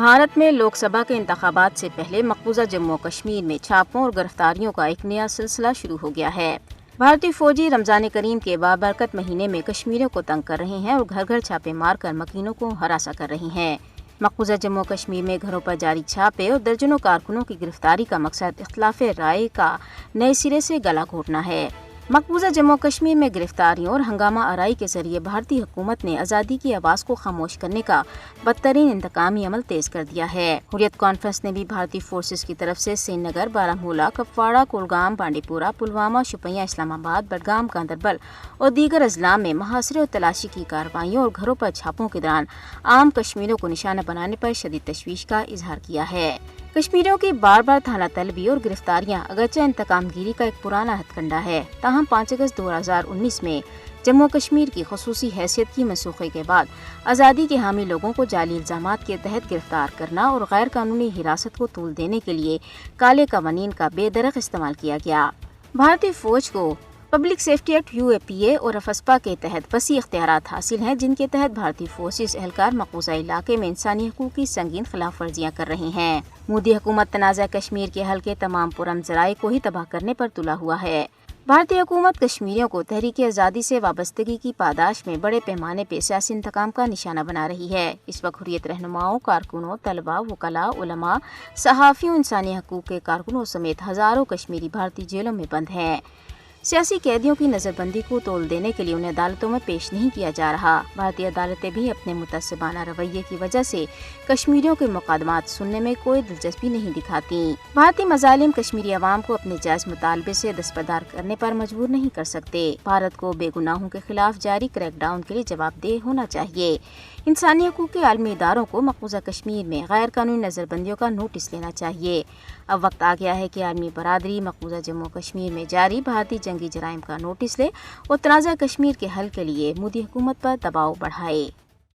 بھارت میں لوک سبھا کے انتخابات سے پہلے مقبوضہ جموں و کشمیر میں چھاپوں اور گرفتاریوں کا ایک نیا سلسلہ شروع ہو گیا ہے۔ بھارتی فوجی رمضان کریم کے بابرکت مہینے میں کشمیریوں کو تنگ کر رہے ہیں اور گھر گھر چھاپے مار کر مکینوں کو ہراساں کر رہے ہیں۔ مقبوضہ جموں و کشمیر میں گھروں پر جاری چھاپے اور درجنوں کارکنوں کی گرفتاری کا مقصد اختلاف رائے کا نئے سرے سے گلا گھونٹنا ہے۔ مقبوضہ جموں و کشمیر میں گرفتاریوں اور ہنگامہ آرائی کے ذریعے بھارتی حکومت نے آزادی کی آواز کو خاموش کرنے کا بدترین انتقامی عمل تیز کر دیا ہے۔ حریت کانفرنس نے بھی بھارتی فورسز کی طرف سے سری نگر، بارہمولہ، کپواڑہ، کولگام، بانڈی پورہ، پلوامہ، شوپیاں، اسلام آباد، بڈگام، گاندربل اور دیگر اضلاع میں محاصرے اور تلاشی کی کارروائیوں اور گھروں پر چھاپوں کے دوران عام کشمیریوں کو نشانہ بنانے پر شدید تشویش کا اظہار کیا ہے۔ کشمیریوں کی بار بار تھانہ طلبی اور گرفتاریاں اگرچہ انتقام گیری کا ایک پرانا ہتھ کنڈا ہے، تاہم 5 اگست 2019 میں جموں کشمیر کی خصوصی حیثیت کی منسوخی کے بعد آزادی کے حامی لوگوں کو جعلی الزامات کے تحت گرفتار کرنا اور غیر قانونی حراست کو طول دینے کے لیے کالے قوانین کا بے درک استعمال کیا گیا۔ بھارتی فوج کو پبلک سیفٹی ایکٹ UAPA اور افسپا کے تحت وسیع اختیارات حاصل ہیں، جن کے تحت بھارتی فورسز اہلکار مقبوضہ علاقے میں انسانی حقوق کی سنگین خلاف ورزیاں کر رہے ہیں۔ مودی حکومت تنازع کشمیر کے حل کے تمام پرامن ذرائع کو ہی تباہ کرنے پر تلا ہوا ہے۔ بھارتی حکومت کشمیریوں کو تحریک آزادی سے وابستگی کی پاداش میں بڑے پیمانے پہ سیاسی انتقام کا نشانہ بنا رہی ہے۔ اس وقت حریت رہنماؤں، کارکنوں، طلباء، وکلاء، علماء، صحافیوں، انسانی حقوق کے کارکنوں سمیت ہزاروں کشمیری بھارتی جیلوں میں بند ہیں۔ سیاسی قیدیوں کی نظر بندی کو تول دینے کے لیے انہیں عدالتوں میں پیش نہیں کیا جا رہا۔ بھارتی عدالتیں بھی اپنے متعصبانہ رویے کی وجہ سے کشمیریوں کے مقدمات سننے میں کوئی دلچسپی نہیں دکھاتی۔ بھارتی مظالم کشمیری عوام کو اپنے جائز مطالبے سے دستبردار کرنے پر مجبور نہیں کر سکتے۔ بھارت کو بے گناہوں کے خلاف جاری کریک ڈاؤن کے لیے جواب دہ ہونا چاہیے۔ انسانی حقوق کے عالمی اداروں کو مقبوضہ کشمیر میں غیر قانونی نظر بندیوں کا نوٹس لینا چاہیے۔ اب وقت آ گیا ہے کہ عالمی برادری مقبوضہ جموں کشمیر میں جاری بھارتی جنگی جرائم کا نوٹس لے اور تنازع کشمیر کے حل کے لیے مودی حکومت پر دباؤ بڑھائے۔